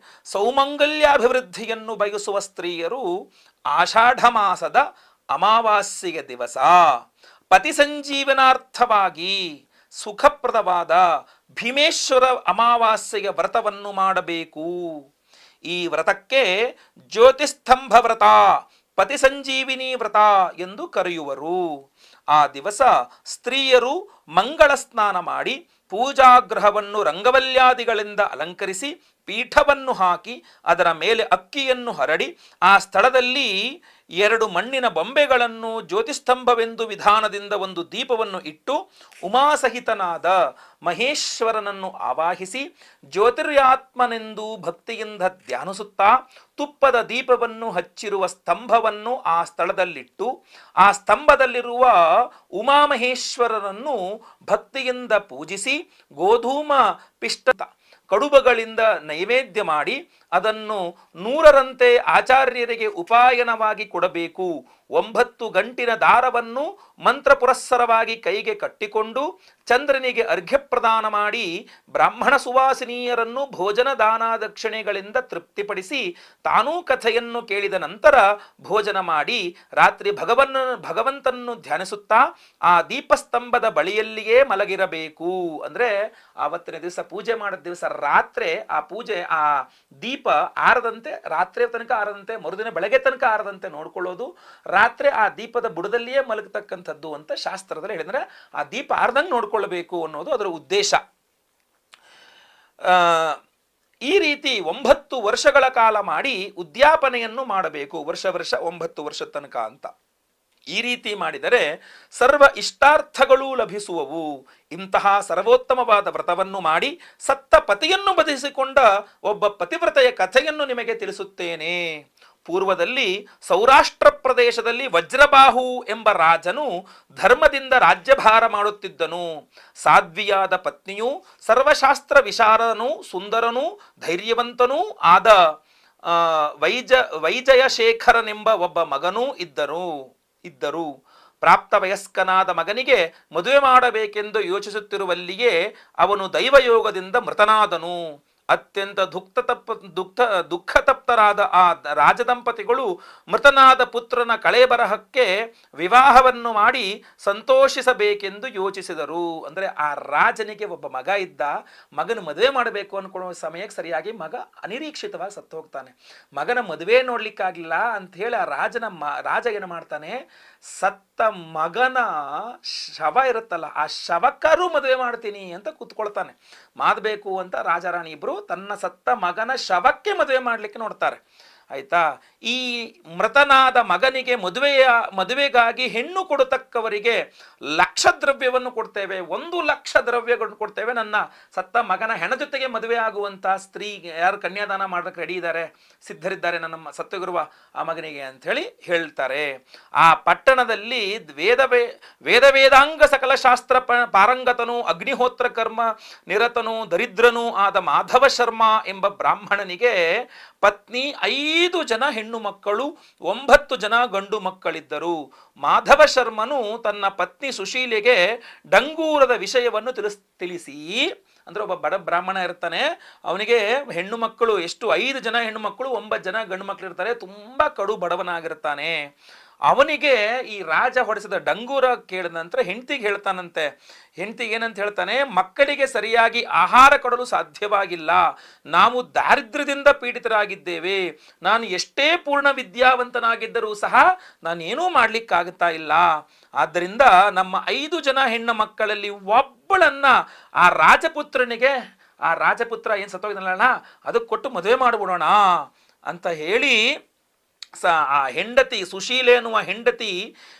S1: ಸೌಮಂಗಲ್ಯಾಭಿವೃದ್ಧಿಯನ್ನು ಬಯಸುವ ಸ್ತ್ರೀಯರು ಆಷಾಢ ಮಾಸದ ಅಮಾವಾಸ್ಯೆಯ ದಿವಸ ಪತಿ ಸಂಜೀವನಾರ್ಥವಾಗಿ ಸುಖಪ್ರದವಾದ ಭೀಮೇಶ್ವರ ಅಮಾವಾಸ್ಯೆಯ ವ್ರತವನ್ನು ಮಾಡಬೇಕು. ಈ ವ್ರತಕ್ಕೆ ಜ್ಯೋತಿಸ್ತಂಭ ವ್ರತ, ಪತಿ ಸಂಜೀವಿನಿ ವ್ರತ ಎಂದು ಕರೆಯುವರು. ಆ ದಿವಸ ಸ್ತ್ರೀಯರು ಮಂಗಳ ಸ್ನಾನ ಮಾಡಿ ಪೂಜಾಗೃಹವನ್ನು ರಂಗವಲ್ಯಾದಿಗಳಿಂದ ಅಲಂಕರಿಸಿ ಪೀಠವನ್ನು ಹಾಕಿ ಅದರ ಮೇಲೆ ಅಕ್ಕಿಯನ್ನು ಹರಡಿ ಆ ಸ್ಥಳದಲ್ಲಿ 2 ಮಣ್ಣಿನ ಬೊಂಬೆಗಳನ್ನು ಜ್ಯೋತಿಸ್ತಂಭವೆಂದು ವಿಧಾನದಿಂದ ಒಂದು ದೀಪವನ್ನು ಇಟ್ಟು ಉಮಾಸಹಿತನಾದ ಮಹೇಶ್ವರನನ್ನು ಆವಾಹಿಸಿ ಜ್ಯೋತಿರ್ಯಾತ್ಮನೆಂದು ಭಕ್ತಿಯಿಂದ ಧ್ಯಾನಿಸುತ್ತಾ ತುಪ್ಪದ ದೀಪವನ್ನು ಹಚ್ಚಿರುವ ಸ್ತಂಭವನ್ನು ಆ ಸ್ಥಳದಲ್ಲಿಟ್ಟು ಆ ಸ್ತಂಭದಲ್ಲಿರುವ ಉಮಾಮಹೇಶ್ವರರನ್ನು ಭಕ್ತಿಯಿಂದ ಪೂಜಿಸಿ ಗೋಧೂಮ ಪಿಷ್ಟ ಕಡುಬಗಳಿಂದ ನೈವೇದ್ಯ ಮಾಡಿ ಅದನ್ನು 100ರಂತೆ ಆಚಾರ್ಯರಿಗೆ ಉಪಾಯನವಾಗಿ ಕೊಡಬೇಕು. 9 ಗಂಟಿನ ದಾರವನ್ನು ಮಂತ್ರ ಪುರಸ್ಸರವಾಗಿ ಕೈಗೆ ಕಟ್ಟಿಕೊಂಡು ಚಂದ್ರನಿಗೆ ಅರ್ಘ್ಯ ಪ್ರದಾನ ಮಾಡಿ ಬ್ರಾಹ್ಮಣ ಸುವಾಸಿನಿಯರನ್ನು ಭೋಜನ ದಾನ ದಕ್ಷಿಣೆಗಳಿಂದ ತೃಪ್ತಿಪಡಿಸಿ ತಾನೂ ಕಥೆಯನ್ನು ಕೇಳಿದ ನಂತರ ಭೋಜನ ಮಾಡಿ ರಾತ್ರಿ ಭಗವಂತನನ್ನು ಧ್ಯಾನಿಸುತ್ತಾ ಆ ದೀಪಸ್ತಂಭದ ಬಳಿಯಲ್ಲಿಯೇ ಮಲಗಿರಬೇಕು. ಅಂದರೆ ಆವತ್ತಿನ ದಿವಸ ಪೂಜೆ ಮಾಡಿದ ದಿವಸ ರಾತ್ರಿ ಆ ಪೂಜೆ ಆ ದೀಪ ಆರದಂತೆ, ರಾತ್ರಿ ತನಕ ಆರದಂತೆ, ಮರುದಿನ ಬೆಳಗ್ಗೆ ತನಕ ಆರದಂತೆ ನೋಡ್ಕೊಳ್ಳೋದು, ರಾತ್ರಿ ಆ ದೀಪದ ಬುಡದಲ್ಲಿಯೇ ಮಲಗತಕ್ಕಂಥದ್ದು ಅಂತ ಶಾಸ್ತ್ರದಲ್ಲಿ ಹೇಳಿದ್ರೆ ಆ ದೀಪ ಆರ್ದಂಗೆ ನೋಡ್ಕೊಳ್ಬೇಕು ಅನ್ನೋದು ಅದರ ಉದ್ದೇಶ. ಈ ರೀತಿ 9 ವರ್ಷಗಳ ಕಾಲ ಮಾಡಿ ಉದ್ಯಾಪನೆಯನ್ನು ಮಾಡಬೇಕು, ವರ್ಷ 9 ವರ್ಷ ತನಕ ಅಂತ. ಈ ರೀತಿ ಮಾಡಿದರೆ ಸರ್ವ ಇಷ್ಟಾರ್ಥಗಳೂ ಲಭಿಸುವವು. ಇಂತಹ ಸರ್ವೋತ್ತಮವಾದ ವ್ರತವನ್ನು ಮಾಡಿ ಸತ್ತ ಪತಿಯನ್ನು ಬದಿಸಿಕೊಂಡ ಒಬ್ಬ ಪತಿವ್ರತೆಯ ಕಥೆಯನ್ನು ನಿಮಗೆ ತಿಳಿಸುತ್ತೇನೆ. ಪೂರ್ವದಲ್ಲಿ ಸೌರಾಷ್ಟ್ರ ಪ್ರದೇಶದಲ್ಲಿ ವಜ್ರಬಾಹು ಎಂಬ ರಾಜನು ಧರ್ಮದಿಂದ ರಾಜ್ಯಭಾರ ಮಾಡುತ್ತಿದ್ದನು. ಸಾಧ್ವಿಯಾದ ಪತ್ನಿಯು ಸರ್ವಶಾಸ್ತ್ರ ವಿಶಾರದನೂ ಸುಂದರನೂ ಧೈರ್ಯವಂತನೂ ಆದ ವೈಜಯಶೇಖರನೆಂಬ ಒಬ್ಬ ಮಗನೂ ಇದ್ದರು. ಪ್ರಾಪ್ತ ವಯಸ್ಕನಾದ ಮಗನಿಗೆ ಮದುವೆ ಮಾಡಬೇಕೆಂದು ಯೋಚಿಸುತ್ತಿರುವಲ್ಲಿಯೇ ಅವನು ದೈವಯೋಗದಿಂದ ಮೃತನಾದನು. ಅತ್ಯಂತ ದುಃಖತಪ್ತರಾದ ಆ ರಾಜದಂಪತಿಗಳು ಮೃತನಾದ ಪುತ್ರನ ಕಳೇಬರಹಕ್ಕೆ ವಿವಾಹವನ್ನು ಮಾಡಿ ಸಂತೋಷಿಸಬೇಕೆಂದು ಯೋಚಿಸಿದರು. ಅಂದರೆ ಆ ರಾಜನಿಗೆ ಒಬ್ಬ ಮಗ ಇದ್ದ, ಮಗನ ಮದುವೆ ಮಾಡಬೇಕು ಅಂದ್ಕೊಳ್ಳುವ ಸಮಯಕ್ಕೆ ಸರಿಯಾಗಿ ಮಗ ಅನಿರೀಕ್ಷಿತವಾಗಿ ಸತ್ತು ಹೋಗ್ತಾನೆ. ಮಗನ ಮದುವೆ ನೋಡ್ಲಿಕ್ಕಾಗಿಲ್ಲ ಅಂತ ಹೇಳಿ ಆ ರಾಜ ಏನು ಮಾಡ್ತಾನೆ, ಸತ್ತ ಮಗನ ಶವ ಇರುತ್ತಲ್ಲ ಆ ಶವಕ್ಕರೂ ಮದುವೆ ಮಾಡ್ತೀನಿ ಅಂತ ಕೂತ್ಕೊಳ್ತಾನೆ. ಮಾಡಬೇಕು ಅಂತ ರಾಜಾರಾಣಿ ಇಬ್ರು ತನ್ನ ಸತ್ತ ಮಗನ ಶವಕ್ಕೆ ಮದುವೆ ಮಾಡಲಿಕ್ಕೆ ನೋಡ್ತಾರೆ. ಆಯ್ತಾ. ಈ ಮೃತನಾದ ಮಗನಿಗೆ ಮದುವೆಗಾಗಿ ಹೆಣ್ಣು ಕೊಡತಕ್ಕವರಿಗೆ 1,00,000 ದ್ರವ್ಯವನ್ನು ಕೊಡ್ತೇವೆ, 1,00,000 ದ್ರವ್ಯಗಳನ್ನು ಕೊಡ್ತೇವೆ. ನನ್ನ ಸತ್ತ ಮಗನ ಹೆಣ ಜೊತೆಗೆ ಮದುವೆ ಆಗುವಂತ ಸ್ತ್ರೀ ಯಾರು ಕನ್ಯಾದಾನ ಮಾಡೋಕ್ಕೆ ರೆಡಿ ಇದ್ದಾರೆ, ಸಿದ್ಧರಿದ್ದಾರೆ ನನ್ನ ಸತ್ತಗಿರುವ ಆ ಮಗನಿಗೆ ಅಂತ ಹೇಳಿ ಹೇಳ್ತಾರೆ. ಆ ಪಟ್ಟಣದಲ್ಲಿ ವೇದಾಂಗ ಸಕಲ ಶಾಸ್ತ್ರ ಪಾರಂಗತನು ಅಗ್ನಿಹೋತ್ರ ಕರ್ಮ ನಿರತನು ದರಿದ್ರನೂ ಆದ ಮಾಧವ ಶರ್ಮಾ ಎಂಬ ಬ್ರಾಹ್ಮಣನಿಗೆ ಪತ್ನಿ 5 ಜನ ಹೆಣ್ಣು ಮಕ್ಕಳು, 9 ಜನ ಗಂಡು ಮಕ್ಕಳಿದ್ದರು. ಮಾಧವ ಶರ್ಮನು ತನ್ನ ಪತ್ನಿ ಸುಶೀಲೆಗೆ ಡಂಗೂರದ ವಿಷಯವನ್ನು ತಿಳಿಸಿ, ಅಂದ್ರೆ ಒಬ್ಬ ಬಡ ಬ್ರಾಹ್ಮಣ ಇರ್ತಾನೆ, ಅವನಿಗೆ ಹೆಣ್ಣು ಮಕ್ಕಳು ಎಷ್ಟು 5 ಜನ ಹೆಣ್ಣು ಮಕ್ಕಳು, 9 ಜನ ಗಂಡು ಮಕ್ಕಳು ಇರ್ತಾರೆ, ತುಂಬಾ ಕಡು ಬಡವನಾಗಿರ್ತಾನೆ. ಅವನಿಗೆ ಈ ರಾಜ ಹೊಡೆಸಿದ ಡಂಗೂರ ಕೇಳಿದ ನಂತರ ಹೆಂಡತಿಗೆ ಹೇಳ್ತಾನಂತೆ. ಹೆಂಡತಿಗೆ ಏನಂತ ಹೇಳ್ತಾನೆ, ಮಕ್ಕಳಿಗೆ ಸರಿಯಾಗಿ ಆಹಾರ ಕೊಡಲು ಸಾಧ್ಯವಾಗಿಲ್ಲ, ನಾವು ದಾರಿದ್ರ್ಯದಿಂದ ಪೀಡಿತರಾಗಿದ್ದೇವೆ, ನಾನು ಎಷ್ಟೇ ಪೂರ್ಣ ವಿದ್ಯಾವಂತನಾಗಿದ್ದರೂ ಸಹ ನಾನೇನೂ ಮಾಡ್ಲಿಕ್ಕಾಗುತ್ತಾ ಇಲ್ಲ. ಆದ್ದರಿಂದ ನಮ್ಮ 5 ಜನ ಹೆಣ್ಣು ಮಕ್ಕಳಲ್ಲಿ ಒಬ್ಬಳನ್ನ ಆ ರಾಜಪುತ್ರನಿಗೆ, ಆ ರಾಜಪುತ್ರ ಏನು ಸತ್ತೋಗಿದನಲ್ಲ ಅದಕ್ಕೆ ಕೊಟ್ಟು ಮದುವೆ ಮಾಡಿಬಿಡೋಣ ಅಂತ ಹೇಳಿ ಆ ಹೆಂಡತಿ ಸುಶೀಲೆ ಅನ್ನುವ ಹೆಂಡತಿ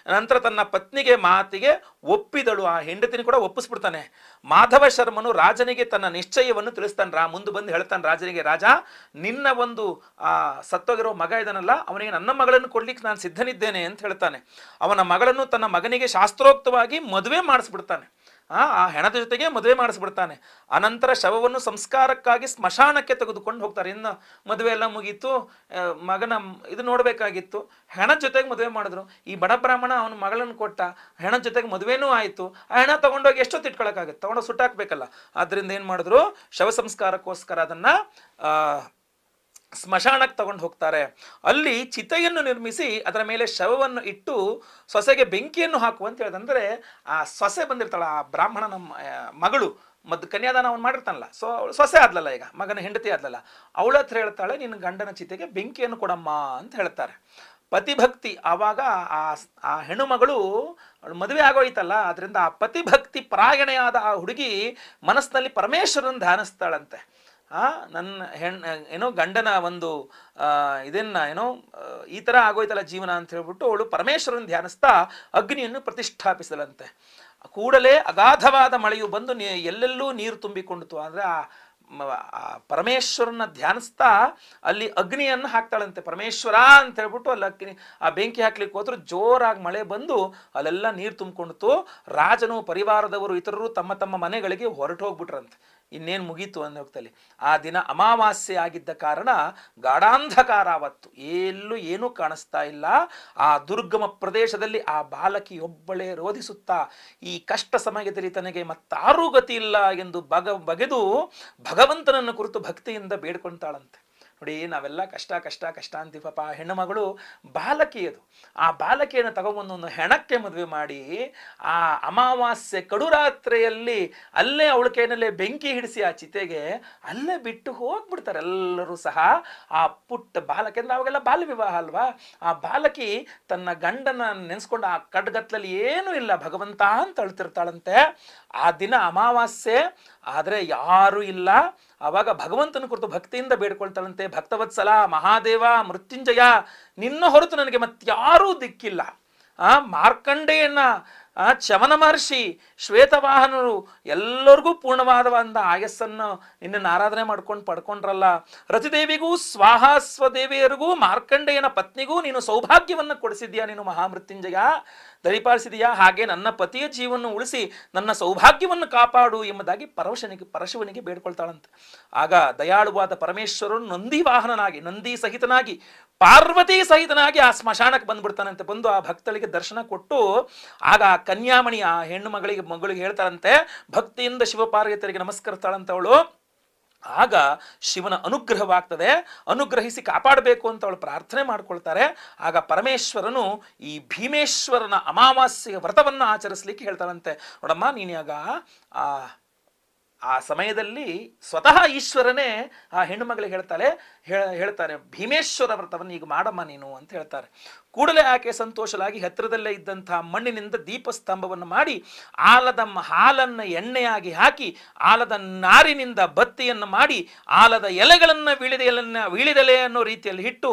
S1: ನಂತರ ತನ್ನ ಪತ್ನಿಗೆ ಮಾತಿಗೆ ಒಪ್ಪಿದಳು. ಆ ಹೆಂಡತಿನ ಕೂಡ ಒಪ್ಪಿಸ್ಬಿಡ್ತಾನೆ. ಮಾಧವ ಶರ್ಮನು ರಾಜನಿಗೆ ತನ್ನ ನಿಶ್ಚಯವನ್ನು ತಿಳಿಸ್ತಾನೆ. ಮುಂದೆ ಬಂದು ಹೇಳ್ತಾನೆ ರಾಜನಿಗೆ, ರಾಜ ನಿನ್ನ ಒಂದು ಸತ್ತೋಗಿರೋ ಮಗ ಇದನ್ನಲ್ಲ, ಅವನಿಗೆ ನನ್ನ ಮಗಳನ್ನು ಕೊಡ್ಲಿಕ್ಕೆ ನಾನು ಸಿದ್ಧನಿದ್ದೇನೆ ಅಂತ ಹೇಳ್ತಾನೆ. ಅವನ ಮಗಳನ್ನು ತನ್ನ ಮಗನಿಗೆ ಶಾಸ್ತ್ರೋಕ್ತವಾಗಿ ಮದುವೆ ಮಾಡಿಸ್ಬಿಡ್ತಾನೆ. ಆ ಹೆಣದ ಜೊತೆಗೆ ಮದುವೆ ಮಾಡಿಸ್ಬಿಡ್ತಾನೆ. ಅನಂತರ ಶವವನ್ನು ಸಂಸ್ಕಾರಕ್ಕಾಗಿ ಸ್ಮಶಾನಕ್ಕೆ ತೆಗೆದುಕೊಂಡು ಹೋಗ್ತಾರೆ. ಇನ್ನು ಮದುವೆ ಎಲ್ಲ ಮುಗೀತು, ಮಗನ ಇದು ನೋಡ್ಬೇಕಾಗಿತ್ತು, ಹೆಣದ ಜೊತೆಗೆ ಮದುವೆ ಮಾಡಿದ್ರು. ಈ ಬಡ ಬ್ರಾಹ್ಮಣ ಅವನ ಮಗಳನ್ನು ಕೊಟ್ಟ, ಹೆಣದ ಜೊತೆಗೆ ಮದುವೆನೂ ಆಯಿತು. ಆ ಹೆಣ ತಗೊಂಡೋಗಿ ಎಷ್ಟೊತ್ತು ಇಟ್ಕೊಳಕ್ಕಾಗುತ್ತೆ, ತಗೊಂಡೋಗಿ ಸುಟ್ಟಾಕ್ಬೇಕಲ್ಲ. ಆದ್ರಿಂದ ಏನ್ ಮಾಡಿದ್ರು, ಶವ ಸಂಸ್ಕಾರಕ್ಕೋಸ್ಕರ ಅದನ್ನ ಸ್ಮಶಾನಕ್ಕೆ ತಗೊಂಡು ಹೋಗ್ತಾರೆ. ಅಲ್ಲಿ ಚಿತೆಯನ್ನು ನಿರ್ಮಿಸಿ ಅದರ ಮೇಲೆ ಶವವನ್ನು ಇಟ್ಟು ಸೊಸೆಗೆ ಬೆಂಕಿಯನ್ನು ಹಾಕುವಂತ ಹೇಳಿದಂದ್ರೆ, ಆ ಸೊಸೆ ಬಂದಿರ್ತಾಳ, ಆ ಬ್ರಾಹ್ಮಣನ ಮಗಳು ಕನ್ಯಾದಾನ ಅವನು ಮಾಡಿರ್ತಾನಲ್ಲ, ಸೊಸೆ ಆದ್ಲಲ್ಲ, ಈಗ ಮಗನ ಹೆಂಡತಿ ಆದ್ಲಲ್ಲ, ಅವಳ ಹತ್ರ ಹೇಳ್ತಾಳೆ, ನಿನ್ನ ಗಂಡನ ಚಿತೆಗೆ ಬೆಂಕಿಯನ್ನು ಕೊಡಮ್ಮ ಅಂತ ಹೇಳ್ತಾರೆ. ಪತಿಭಕ್ತಿ ಆವಾಗ ಆ ಹೆಣ್ಣು ಮಗಳು ಮದುವೆ ಆಗೋಯ್ತಲ್ಲ, ಅದರಿಂದ ಆ ಪತಿಭಕ್ತಿ ಪರಾಯಣೆಯಾದ ಆ ಹುಡುಗಿ ಮನಸ್ಸಿನಲ್ಲಿ ಪರಮೇಶ್ವರನ ಧ್ಯಾನಿಸ್ತಾಳಂತೆ. ಏನೋ ಗಂಡನ ಒಂದು ಇದನ್ನ ಈ ತರ ಆಗೋಯ್ತಲ್ಲ ಜೀವನ ಅಂತ ಹೇಳ್ಬಿಟ್ಟು ಅವಳು ಪರಮೇಶ್ವರನ ಧ್ಯಾನಿಸ್ತಾ ಅಗ್ನಿಯನ್ನು ಪ್ರತಿಷ್ಠಾಪಿಸಲಂತೆ. ಕೂಡಲೇ ಅಗಾಧವಾದ ಮಳೆಯು ಬಂದು ಎಲ್ಲೆಲ್ಲೂ ನೀರು ತುಂಬಿಕೊಂಡಿತು. ಅಂದ್ರೆ ಆ ಪರಮೇಶ್ವರನ ಧ್ಯಾನಿಸ್ತಾ ಅಲ್ಲಿ ಅಗ್ನಿಯನ್ನು ಹಾಕ್ತಾಳಂತೆ. ಪರಮೇಶ್ವರ ಅಂತ ಹೇಳ್ಬಿಟ್ಟು ಅಲ್ಲಿ ಅಗ್ನಿ ಆ ಬೆಂಕಿ ಹಾಕ್ಲಿಕ್ಕೆ ಹೋದ್ರು ಜೋರಾಗಿ ಮಳೆ ಬಂದು ಅಲ್ಲೆಲ್ಲ ನೀರು ತುಂಬಿಕೊಂಡಿತು. ರಾಜನು ಪರಿವಾರದವರು ಇತರರು ತಮ್ಮ ತಮ್ಮ ಮನೆಗಳಿಗೆ ಹೊರಟು ಹೋಗ್ಬಿಟ್ರಂತೆ. ಇನ್ನೇನು ಮುಗೀತು ಅನ್ನೋ ಹೊತ್ತಲ್ಲಿ ಆ ದಿನ ಅಮಾವಾಸ್ಯೆ ಆಗಿದ್ದ ಕಾರಣ ಗಾಢಾಂಧಕಾರ ಅವತ್ತು, ಎಲ್ಲೂ ಏನೂ ಕಾಣಿಸ್ತಾ ಇಲ್ಲ. ಆ ದುರ್ಗಮ ಪ್ರದೇಶದಲ್ಲಿ ಆ ಬಾಲಕಿಯೊಬ್ಬಳೇ ರೋಧಿಸುತ್ತಾ ಈ ಕಷ್ಟ ಸಮಯದಲ್ಲಿ ತನಗೆ ಮತ್ತಾರೂ ಗತಿ ಇಲ್ಲ ಎಂದು ಬಗೆದು ಭಗವಂತನನ್ನು ಕುರಿತು ಭಕ್ತಿಯಿಂದ ಬೇಡ್ಕೊಳ್ತಾಳಂತೆ. ನೋಡಿ, ನಾವೆಲ್ಲ ಕಷ್ಟ ಕಷ್ಟ ಕಷ್ಟ ಅಂತೀವಿ. ಪಾಪ ಆ ಹೆಣ್ಣು ಮಗಳು ಬಾಲಕಿಯದು. ಆ ಬಾಲಕಿಯನ್ನು ತಗೊಂಬಂದು ಹೆಣಕ್ಕೆ ಮದುವೆ ಮಾಡಿ ಆ ಅಮಾವಾಸ್ಯೆ ಕಡುರಾತ್ರಿಯಲ್ಲಿ ಅಲ್ಲೇ ಅವಳ ಕೈನಲ್ಲೇ ಬೆಂಕಿ ಹಿಡಿಸಿ ಆ ಚಿತೆಗೆ ಅಲ್ಲೇ ಬಿಟ್ಟು ಹೋಗ್ಬಿಡ್ತಾರೆ ಎಲ್ಲರೂ ಸಹ. ಆ ಪುಟ್ಟ ಬಾಲಕಿ ಅಂದ್ರೆ ಅವಾಗೆಲ್ಲ ಬಾಲ್ಯ ವಿವಾಹ ಅಲ್ವಾ, ಆ ಬಾಲಕಿ ತನ್ನ ಗಂಡನ ನೆನೆಸ್ಕೊಂಡು ಆ ಕಡ್ಗತ್ಲಲ್ಲಿ ಏನೂ ಇಲ್ಲ ಭಗವಂತ ಅಂತ ಅಳ್ತಿರ್ತಾಳಂತೆ. ಆ ದಿನ ಅಮಾವಾಸ್ಯೆ ಆದರೆ ಯಾರೂ ಇಲ್ಲ. ಆವಾಗ ಭಗವಂತನ ಕುರಿತು ಭಕ್ತಿಯಿಂದ ಬೇಡ್ಕೊಳ್ತಾಳಂತೆ. ಭಕ್ತವತ್ಸಲ, ಮಹಾದೇವ, ಮೃತ್ಯುಂಜಯ, ನಿನ್ನ ಹೊರತು ನನಗೆ ಮತ್ತಾರೂ ದಿಕ್ಕಿಲ್ಲ. ಮಾರ್ಕಂಡೇಯನ, ಚಮನ ಮಹರ್ಷಿ, ಶ್ವೇತವಾಹನರು ಎಲ್ಲರಿಗೂ ಪೂರ್ಣವಾದ ಆಯಸ್ಸನ್ನು ನಿನ್ನನ್ನು ಆರಾಧನೆ ಮಾಡ್ಕೊಂಡು ಪಡ್ಕೊಂಡ್ರಲ್ಲ. ರತಿದೇವಿಗೂ ಸ್ವಾಹಾಸ್ವದೇವಿಯರಿಗೂ ಮಾರ್ಕಂಡೇಯನ ಪತ್ನಿಗೂ ನೀನು ಸೌಭಾಗ್ಯವನ್ನು ಕೊಡಿಸಿದ್ಯಾ, ನೀನು ಮಹಾಮೃತ್ಯುಂಜಯ ದರಿಪಾಲಿಸಿದೆಯಾ. ಹಾಗೆ ನನ್ನ ಪತಿಯ ಜೀವವನ್ನು ಉಳಿಸಿ ನನ್ನ ಸೌಭಾಗ್ಯವನ್ನು ಕಾಪಾಡು ಎಂಬುದಾಗಿ ಪರಶಿವನಿಗೆ ಬೇಡ್ಕೊಳ್ತಾಳಂತೆ. ಆಗ ದಯಾಳುವಾದ ಪರಮೇಶ್ವರನು ನಂದಿ ವಾಹನನಾಗಿ, ನಂದಿ ಸಹಿತನಾಗಿ, ಪಾರ್ವತಿ ಸಹಿತನಾಗಿ ಆ ಸ್ಮಶಾನಕ್ಕೆ ಬಂದ್ಬಿಡ್ತಾನಂತೆ. ಬಂದು ಆ ಭಕ್ತಳಿಗೆ ದರ್ಶನ ಕೊಟ್ಟು ಆಗ ಆ ಕನ್ಯಾಮಣಿ ಆ ಹೆಣ್ಣು ಮಗಳಿಗೆ ಹೇಳ್ತಾರಂತೆ, ಭಕ್ತಿಯಿಂದ ಶಿವಪಾರ್ವತಿಯರಿಗೆ ನಮಸ್ಕರಿಸ್ತಾಳಂತೆ ಅವಳು. ಆಗ ಶಿವನ ಅನುಗ್ರಹವಾಗ್ತದೆ. ಅನುಗ್ರಹಿಸಿ ಕಾಪಾಡಬೇಕು ಅಂತ ಅವಳು ಪ್ರಾರ್ಥನೆ ಮಾಡ್ಕೊಳ್ತಾರೆ. ಆಗ ಪರಮೇಶ್ವರನು ಈ ಭೀಮೇಶ್ವರನ ಅಮಾವಾಸ್ಯೆಯ ವ್ರತವನ್ನು ಆಚರಿಸ್ಲಿಕ್ಕೆ ಹೇಳ್ತಾರಂತೆ. ನೋಡಮ್ಮ, ನೀನ್ಯಾಗ ಆ ಸಮಯದಲ್ಲಿ ಸ್ವತಃ ಈಶ್ವರನೇ ಆ ಹೆಣ್ಣು ಮಗಳಿಗೆ ಹೇಳ್ತಾರೆ ಭೀಮೇಶ್ವರ ವ್ರತವನ್ನು ಈಗ ಮಾಡಮ್ಮ ನೀನು ಅಂತ ಹೇಳ್ತಾರೆ. ಕೂಡಲೇ ಆಕೆ ಸಂತೋಷಲಾಗಿ ಹತ್ತಿರದಲ್ಲೇ ಇದ್ದಂತಹ ಮಣ್ಣಿನಿಂದ ದೀಪಸ್ತಂಭವನ್ನು ಮಾಡಿ ಆಲದ ಹಾಲನ್ನು ಎಣ್ಣೆಯಾಗಿ ಹಾಕಿ ಆಲದ ನಾರಿನಿಂದ ಬತ್ತಿಯನ್ನು ಮಾಡಿ ಆಲದ ಎಲೆಗಳನ್ನು ವೀಳಿದೆಲೆ ಅನ್ನೋ ರೀತಿಯಲ್ಲಿ ಇಟ್ಟು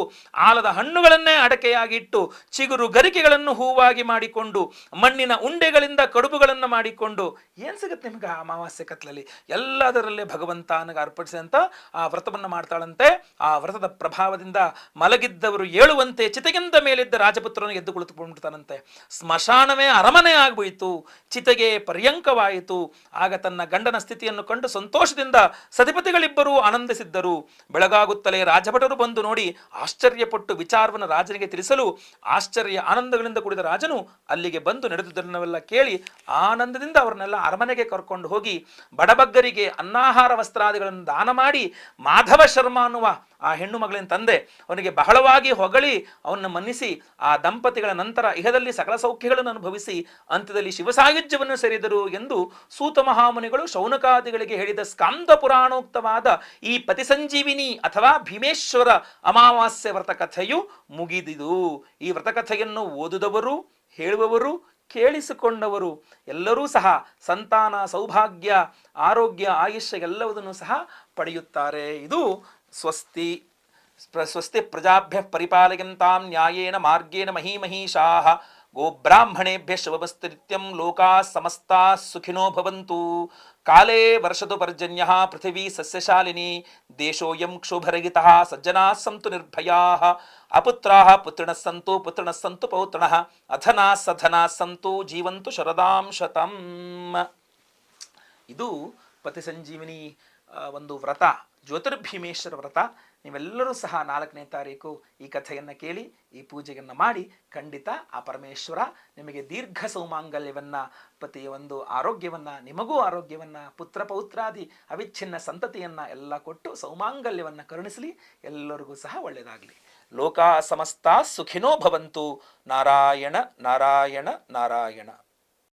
S1: ಆಲದ ಹಣ್ಣುಗಳನ್ನೇ ಅಡಕೆಯಾಗಿ ಇಟ್ಟು ಚಿಗುರು ಗರಿಕೆಗಳನ್ನು ಹೂವಾಗಿ ಮಾಡಿಕೊಂಡು ಮಣ್ಣಿನ ಉಂಡೆಗಳಿಂದ ಕಡುಬುಗಳನ್ನು ಮಾಡಿಕೊಂಡು ಏನು ಸಿಗುತ್ತೆ ನಿಮ್ಗೆ ಅಮಾವಾಸ್ಯೆ ಕತ್ಲಲ್ಲಿ ಎಲ್ಲದರಲ್ಲೇ ಭಗವಂತನಿಗೆ ಅರ್ಪಿಸಿದಂತ ಆ ವ್ರತವನ್ನು ಮಾಡ್ತಾಳಂತೆ. ಆ ವ್ರತದ ಪ್ರಭಾವದಿಂದ ಮಲಗಿದ್ದವರು ಏಳುವಂತೆ ಚಿತೆಗಿಂತ ಮೇಲಿದ್ದ ರಾಜಪುತ್ರನು ಎದ್ದು ಕುಳಿತುಕೊಂಡಿರ್ತಾನಂತೆ. ಸ್ಮಶಾನವೇ ಅರಮನೆ ಆಗ್ಬೋಯಿತು, ಚಿತೆಗೆ ಪರ್ಯಂಕವಾಯಿತು. ಆಗ ತನ್ನ ಗಂಡನ ಸ್ಥಿತಿಯನ್ನು ಕಂಡು ಸಂತೋಷದಿಂದ ಸತಿಪತಿಗಳಿಬ್ಬರೂ ಆನಂದಿಸಿದ್ದರು. ಬೆಳಗಾಗುತ್ತಲೇ ರಾಜಭಟರು ಬಂದು ನೋಡಿ ಆಶ್ಚರ್ಯಪಟ್ಟು ವಿಚಾರವನ್ನು ರಾಜನಿಗೆ ತಿಳಿಸಲು ಆಶ್ಚರ್ಯ ಆನಂದಗಳಿಂದ ಕೂಡಿದ ರಾಜನು ಅಲ್ಲಿಗೆ ಬಂದು ನಡೆದುದನ್ನೆಲ್ಲ ಕೇಳಿ ಆನಂದದಿಂದ ಅವರನ್ನೆಲ್ಲ ಅರಮನೆಗೆ ಕರ್ಕೊಂಡು ಹೋಗಿ ಬಡಬಗ್ಗರಿಗೆ ಅನ್ನಾಹಾರ ವಸ್ತ್ರಾದಿಗಳನ್ನು ದಾನ ಮಾಡಿ ಮಾಧವ ಶರ್ಮ ಅನ್ನುವ ಆ ಹೆಣ್ಣು ಮಗಳಿನ ತಂದೆ ಅವನಿಗೆ ಬಹಳವಾಗಿ ಹೊಗಳಿ ಅವನ್ನ ಮನ್ನಿಸಿ ಆ ದಂಪತಿಗಳ ನಂತರ ಇಹದಲ್ಲಿ ಸಕಲ ಸೌಖ್ಯಗಳನ್ನು ಅನುಭವಿಸಿ ಅಂತ್ಯದಲ್ಲಿ ಶಿವಸಾಯುಜ್ಯವನ್ನು ಸೇರಿದರು ಎಂದು ಸೂತ ಮಹಾಮುನಿಗಳು ಶೌನಕಾದಿಗಳಿಗೆ ಹೇಳಿದ ಸ್ಕಾಂದ ಪುರಾಣೋಕ್ತವಾದ ಈ ಪತಿಸಂಜೀವಿನಿ ಅಥವಾ ಭೀಮೇಶ್ವರ ಅಮಾವಾಸ್ಯೆ ವ್ರತಕಥೆಯು ಮುಗಿದಿದು. ಈ ವ್ರತಕಥೆಯನ್ನು ಓದುದವರು, ಹೇಳುವವರು, ಕೇಳಿಸಿಕೊಂಡವರು ಎಲ್ಲರೂ ಸಹ ಸಂತಾನ, ಸೌಭಾಗ್ಯ, ಆರೋಗ್ಯ, ಆಯುಷ್ಯ ಎಲ್ಲವುದನ್ನು ಸಹ ಪಡೆಯುತ್ತಾರೆ. ಇದು ಸ್ವಸ್ತಿ ಪ್ರಜಾಭ್ಯ ಪರಿಪಾಲಯಂತಾಂ ನ್ಯಾಯೇನ ಮಾರ್ಗೇಣ ಮಹೀಮಹೀಷಾಃ ಗೋಬ್ರಾಹ್ಮಣೇಭ್ಯ ಶುಭಮಸ್ತು ನಿತ್ಯಂ ಲೋಕಾ ಸಮಸ್ತಾ ಸುಖಿನೋ ಭವಂತು. ಕಾಲೇ ವರ್ಷತು ಪರ್ಜನ್ಯಃ ಪೃಥಿವೀ ಸಸ್ಯಶಾಲಿನಿ ದೇಶೋಯಂ ಕ್ಷೋಭರಹಿತಃ ಸಜ್ಜನಾಃ ಸಂತು ನಿರ್ಭಯಾಃ ಅಪುತ್ರಾಃ ಪುತ್ರಿಣಃ ಸಂತು ಪೌತ್ರಿಣಃ ಅಧನಾಃ ಸಧನಾಃ ಸಂತು ಜೀವಂತು ಶರದಾಂ ಶತಂ. ಇದು ಪತಿ ಸಂಜೀವಿನಿ ಒಂದು ವ್ರತ, ಜ್ಯೋತಿರ್ಭೀಮೇಶ್ವರ ವ್ರತ. ನೀವೆಲ್ಲರೂ ಸಹ 4ನೇ ತಾರೀಕು ಈ ಕಥೆಯನ್ನು ಕೇಳಿ ಈ ಪೂಜೆಯನ್ನು ಮಾಡಿ ಖಂಡಿತ ಆ ಪರಮೇಶ್ವರ ನಿಮಗೆ ದೀರ್ಘ ಸೌಮಾಂಗಲ್ಯವನ್ನು, ಪತಿಯ ಒಂದು ಆರೋಗ್ಯವನ್ನು, ನಿಮಗೂ ಆರೋಗ್ಯವನ್ನು, ಪುತ್ರ ಪೌತ್ರಾದಿ ಅವಿಚ್ಛಿನ್ನ ಸಂತತಿಯನ್ನು ಎಲ್ಲ ಕೊಟ್ಟು ಸೌಮಾಂಗಲ್ಯವನ್ನು ಕರುಣಿಸಲಿ. ಎಲ್ಲರಿಗೂ ಸಹ ಒಳ್ಳೆಯದಾಗಲಿ. ಲೋಕಾ ಸಮಸ್ತ ಸುಖಿನೋ ಭವಂತು. ನಾರಾಯಣ ನಾರಾಯಣ ನಾರಾಯಣ.